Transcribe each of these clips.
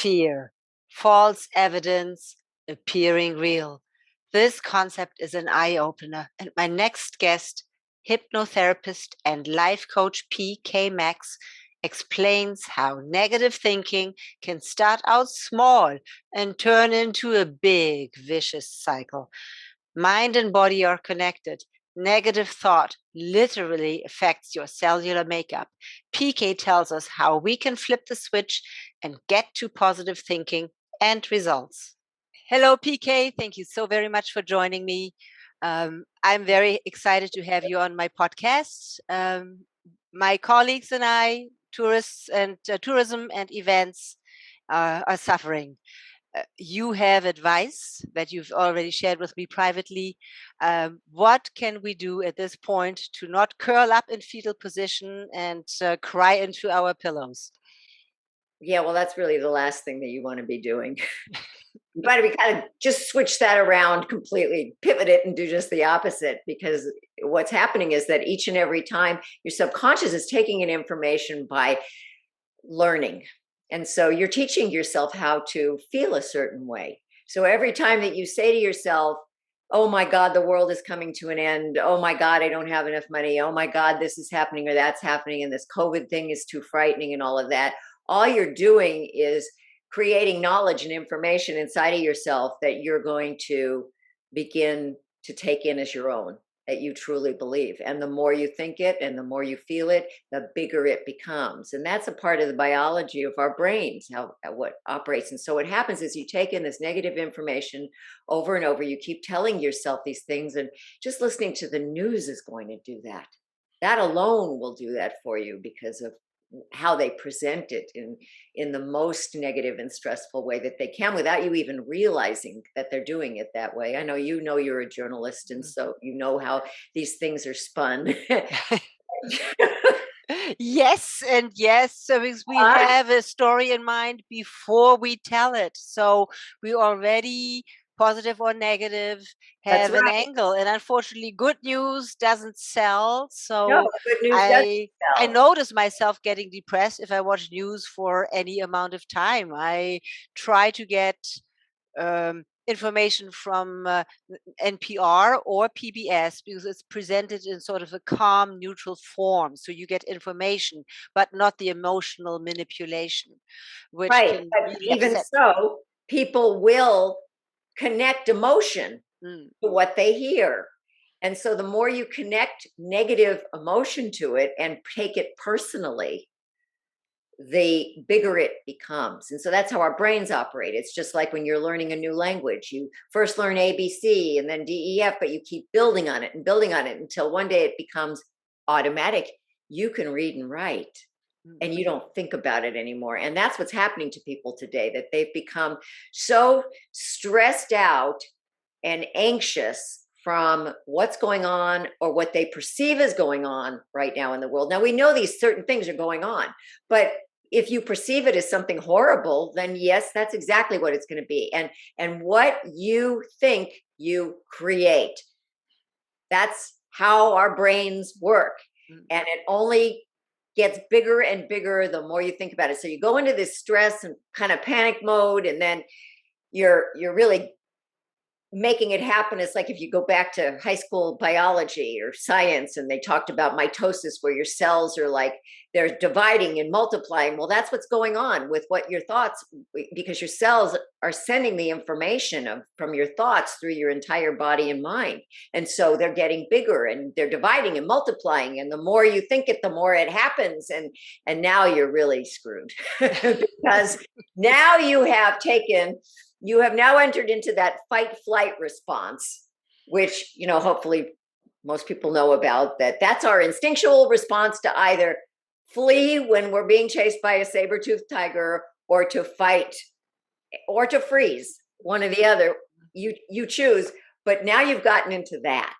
fear, false evidence appearing real. This concept is an eye-opener, and my next guest, hypnotherapist and life coach PK Maxx, explains how negative thinking can start out small and turn into a big, vicious cycle. Mind and body are connected. Negative thought literally affects your cellular makeup. PK tells us how we can flip the switch and get to positive thinking and results. Hello, PK. Thank you so very much for joining me. I'm very excited to have you on my podcast. My colleagues and I, tourists and tourism and events, are suffering. You have advice that you've already shared with me privately. What can we do at this point to not curl up in fetal position and cry into our pillows? Yeah, well, that's really the last thing that you want to be doing. But we kind of just switch that around completely, pivot it and do just the opposite, because what's happening is that each and every time your subconscious is taking in information by learning. And so you're teaching yourself how to feel a certain way. So every time that you say to yourself, oh my God, the world is coming to an end. Oh my God, I don't have enough money. Oh my God, this is happening or that's happening. And this COVID thing is too frightening and all of that. All you're doing is creating knowledge and information inside of yourself that you're going to begin to take in as your own, that you truly believe. And the more you think it and the more you feel it, the bigger it becomes. And that's a part of the biology of our brains, how what operates. And so what happens is you take in this negative information over and over. You keep telling yourself these things, and just listening to the news is going to do that. That alone will do that for you because of how they present it in the most negative and stressful way that they can, without you even realizing that they're doing it that way. I know you're a journalist, and so you know how these things are spun. Yes, and yes. So because we have a story in mind before we tell it. So we already, positive or negative, have an angle. And unfortunately, good news doesn't sell. So No, good news doesn't I sell. notice myself getting depressed if I watch news for any amount of time. I try to get information from NPR or PBS because it's presented in sort of a calm, neutral form. So you get information, but not the emotional manipulation, which Right. can But really even upset. so, people will connect emotion to what they hear. And so the more you connect negative emotion to it and take it personally, the bigger it becomes. And so that's how our brains operate. It's just like when you're learning a new language. You first learn ABC and then DEF, but you keep building on it and building on it until one day it becomes automatic. You can read and write, and you don't think about it anymore. And that's what's happening to people today, that they've become so stressed out and anxious from what's going on or what they perceive is going on right now in the world. Now we know these certain things are going on, but if you perceive it as something horrible, then yes, that's exactly what it's going to be. And what you think, you create. That's how our brains work. And it only gets bigger and bigger the more you think about it. So you go into this stress and kind of panic mode, and then you're really making it happen. It's like if you go back to high school biology or science, and they talked about mitosis, where your cells are like they're dividing and multiplying. Well, that's what's going on with what your thoughts, because your cells are sending the information from your thoughts through your entire body and mind. And so they're getting bigger and they're dividing and multiplying. And the more you think it, the more it happens. And now you're really screwed because now you have now entered into that fight flight response, which, hopefully most people know about. That's our instinctual response to either flee when we're being chased by a saber-toothed tiger, or to fight, or to freeze, one or the other. You choose. But now you've gotten into that,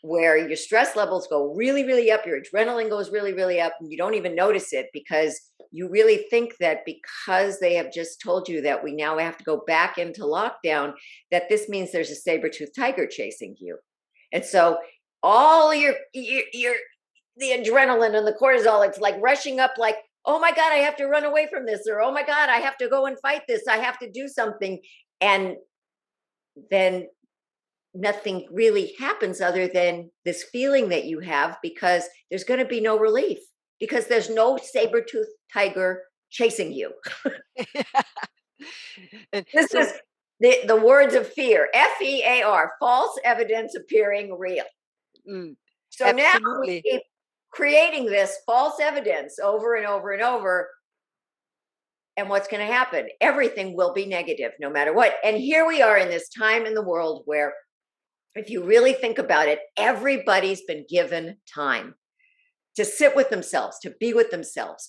where your stress levels go really, really up, your adrenaline goes really, really up, and you don't even notice it, because you really think that because they have just told you that we now have to go back into lockdown, that this means there's a saber-toothed tiger chasing you. And so all the adrenaline and the cortisol, it's like rushing up like, oh my God, I have to run away from this, or oh my God, I have to go and fight this. I have to do something. And then nothing really happens other than this feeling that you have, because there's going to be no relief, because there's no saber-toothed tiger chasing you. This is the words of fear, FEAR, false evidence appearing real. So absolutely. now we keep creating this false evidence over and over and over. And what's going to happen? Everything will be negative no matter what. And here we are in this time in the world where, if you really think about it, everybody's been given time to sit with themselves, to be with themselves,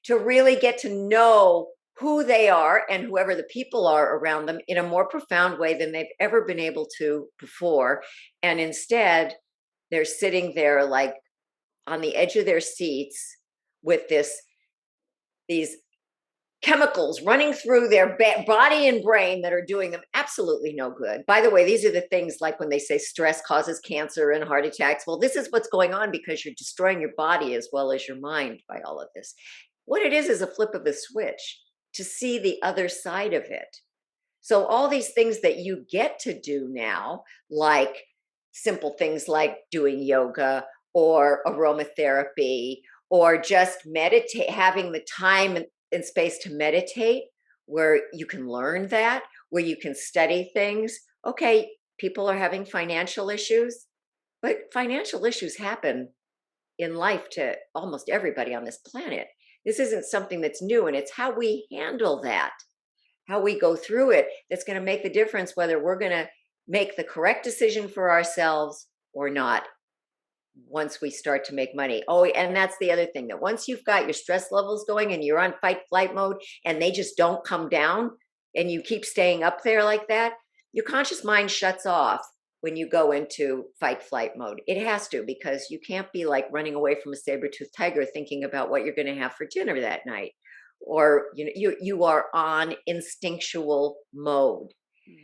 to really get to know who they are and whoever the people are around them in a more profound way than they've ever been able to before. And instead, they're sitting there like on the edge of their seats with these chemicals running through their body and brain that are doing them absolutely no good. By the way, these are the things like when they say stress causes cancer and heart attacks. Well, this is what's going on because you're destroying your body as well as your mind by all of this. What it is a flip of the switch to see the other side of it. So all these things that you get to do now, like simple things like doing yoga or aromatherapy, or just meditate, having the time and space to meditate, where you can learn that, where you can study things. Okay, people are having financial issues, but financial issues happen in life to almost everybody on this planet. This isn't something that's new, and it's how we handle that, how we go through it, that's going to make the difference whether we're going to make the correct decision for ourselves or not once we start to make money. Oh, and that's the other thing, that once you've got your stress levels going and you're on fight flight mode and they just don't come down and you keep staying up there like that, your conscious mind shuts off when you go into fight flight mode. It has to, because you can't be like running away from a saber-toothed tiger thinking about what you're going to have for dinner that night, or you are on instinctual mode.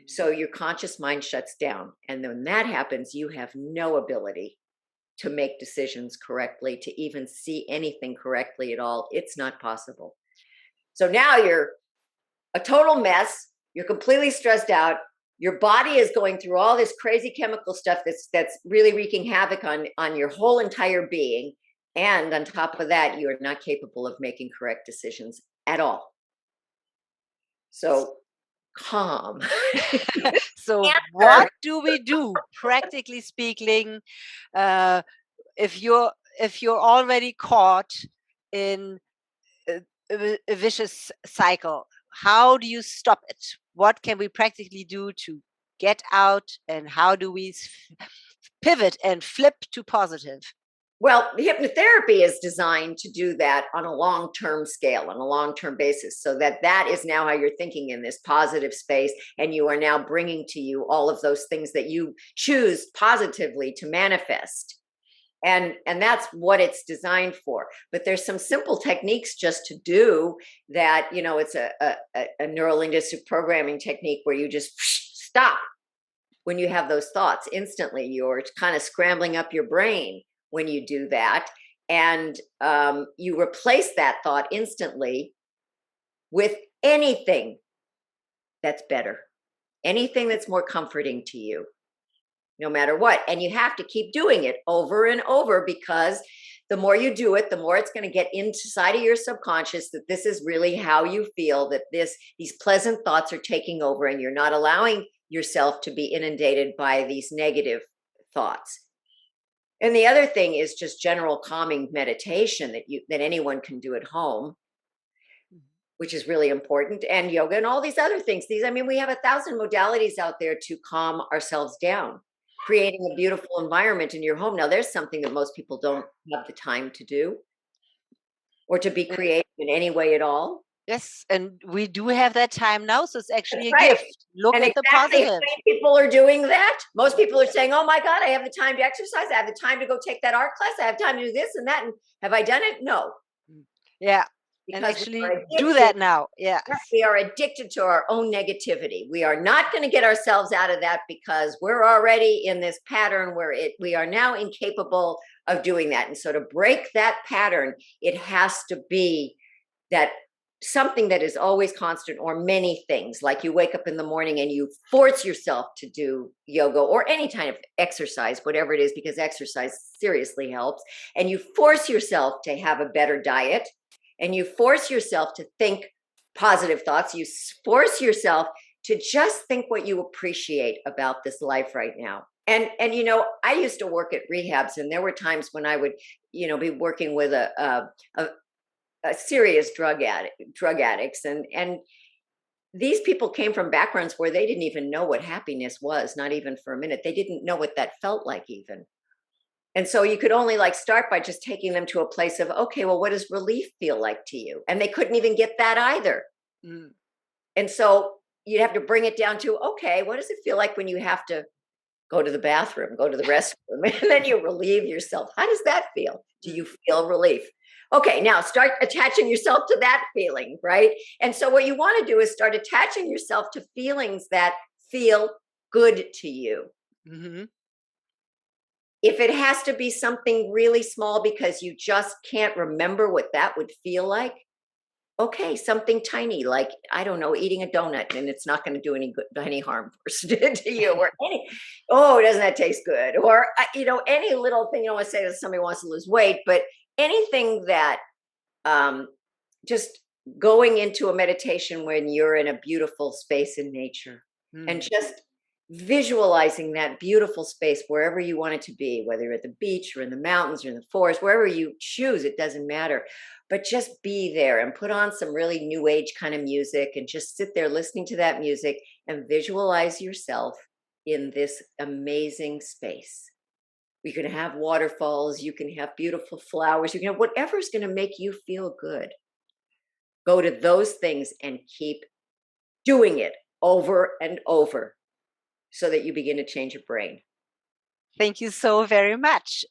So your conscious mind shuts down, and when that happens, you have no ability to make decisions correctly, to even see anything correctly at all. It's not possible. So now you're a total mess. You're completely stressed out. Your body is going through all this crazy chemical stuff that's really wreaking havoc on your whole entire being. And on top of that, you are not capable of making correct decisions at all. So calm. So what do we do, practically speaking, if you're already caught in a vicious cycle? How do you stop it? What can we practically do to get out, and how do we pivot and flip to positive? Well, hypnotherapy is designed to do that on a long-term scale, on a long-term basis, so that is now how you're thinking in this positive space, and you are now bringing to you all of those things that you choose positively to manifest. And that's what it's designed for. But there's some simple techniques just to do that. It's a neurolinguistic programming technique where you just stop when you have those thoughts instantly. You're kind of scrambling up your brain when you do that, and you replace that thought instantly with anything that's better, anything that's more comforting to you, no matter what. And you have to keep doing it over and over, because the more you do it, the more it's going to get inside of your subconscious that this is really how you feel, that these pleasant thoughts are taking over, and you're not allowing yourself to be inundated by these negative thoughts. And the other thing is just general calming meditation that anyone can do at home, which is really important, and yoga and all these other things. We have 1,000 modalities out there to calm ourselves down, creating a beautiful environment in your home. Now, there's something that most people don't have the time to do, or to be creative in any way at all. Yes, and we do have that time now, so it's actually That's a right. gift. Look And at the exactly how positive. many people are doing that? Most people are saying, oh my God, I have the time to exercise. I have the time to go take that art class. I have time to do this and that. And have I done it? No. Yeah. Because and actually do that now. Yeah. We are addicted to our own negativity. We are not going to get ourselves out of that, because we're already in this pattern where we are now incapable of doing that. And so to break that pattern, it has to be that something that is always constant, or many things, like you wake up in the morning and you force yourself to do yoga or any kind of exercise, whatever it is, because exercise seriously helps, and you force yourself to have a better diet, and you force yourself to think positive thoughts, you force yourself to just think what you appreciate about this life right now. And I used to work at rehabs, and there were times when I would be working with a serious drug addicts, and these people came from backgrounds where they didn't even know what happiness was, not even for a minute. They didn't know what that felt like even. And so you could only start by just taking them to a place of, okay, well, what does relief feel like to you? And they couldn't even get that either. And so you'd have to bring it down to, okay, what does it feel like when you have to go to the bathroom, go to the restroom, and then you relieve yourself? How does that feel? Do you feel relief? Okay, now start attaching yourself to that feeling, right? And so what you want to do is start attaching yourself to feelings that feel good to you. If it has to be something really small because you just can't remember what that would feel like, okay, something tiny, like, I don't know, eating a donut, and it's not going to do any harm to you, or doesn't that taste good? Or, any little thing. You don't want to say that somebody wants to lose weight, but anything that, just going into a meditation when you're in a beautiful space in nature, and just visualizing that beautiful space wherever you want it to be, whether you're at the beach or in the mountains or in the forest, wherever you choose, it doesn't matter. But just be there and put on some really new age kind of music and just sit there listening to that music and visualize yourself in this amazing space. You can have waterfalls, you can have beautiful flowers, you can have whatever's going to make you feel good. Go to those things and keep doing it over and over so that you begin to change your brain. Thank you so very much.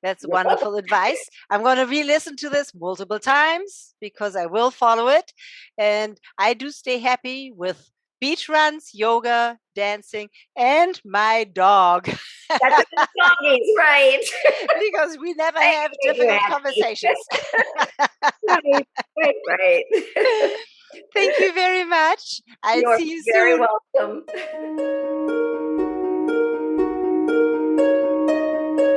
That's wonderful advice. I'm going to re-listen to this multiple times because I will follow it. And I do stay happy with beach runs, yoga, dancing, and my dog. That's what the doggies, right? Because we never have difficult conversations. Right. Thank you very much. I'll see you soon. You're very welcome.